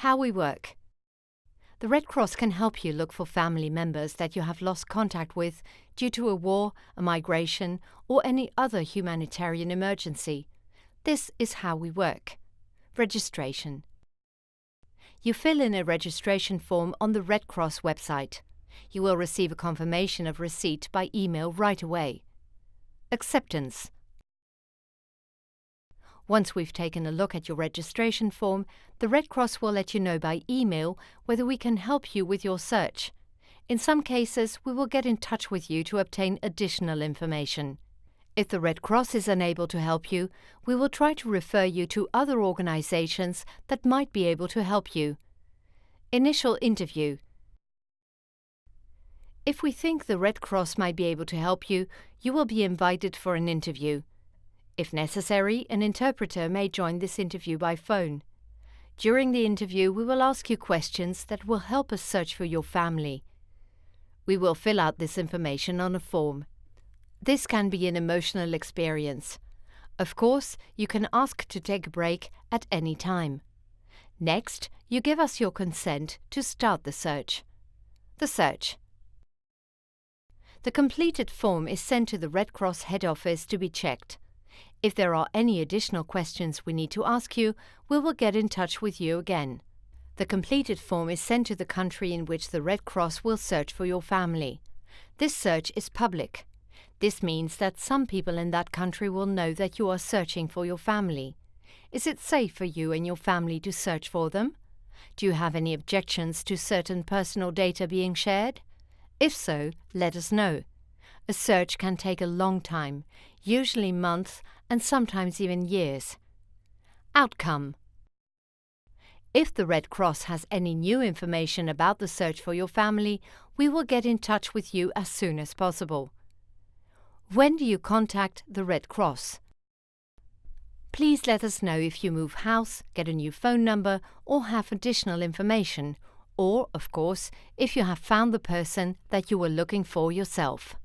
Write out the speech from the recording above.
How we work. The Red Cross can help you look for family members that you have lost contact with due to a war, a migration, or any other humanitarian emergency. This is how we work. Registration. You fill in a registration form on the Red Cross website. You will receive a confirmation of receipt by email right away. Acceptance. Once we've taken a look at your registration form, the Red Cross will let you know by email whether we can help you with your search. In some cases, we will get in touch with you to obtain additional information. If the Red Cross is unable to help you, we will try to refer you to other organizations that might be able to help you. Initial interview. If we think the Red Cross might be able to help you, you will be invited for an interview. If necessary, an interpreter may join this interview by phone. During the interview, we will ask you questions that will help us search for your family. We will fill out this information on a form. This can be an emotional experience. Of course, you can ask to take a break at any time. Next, you give us your consent to start the search. The search. The completed form is sent to the Red Cross head office to be checked. If there are any additional questions we need to ask you, we will get in touch with you again. The completed form is sent to the country in which the Red Cross will search for your family. This search is public. This means that some people in that country will know that you are searching for your family. Is it safe for you and your family to search for them? Do you have any objections to certain personal data being shared? If so, let us know. A search can take a long time, usually months and sometimes even years. Outcome. If the Red Cross has any new information about the search for your family, we will get in touch with you as soon as possible. When do you contact the Red Cross? Please let us know if you move house, get a new phone number, or have additional information, or, of course, if you have found the person that you were looking for yourself.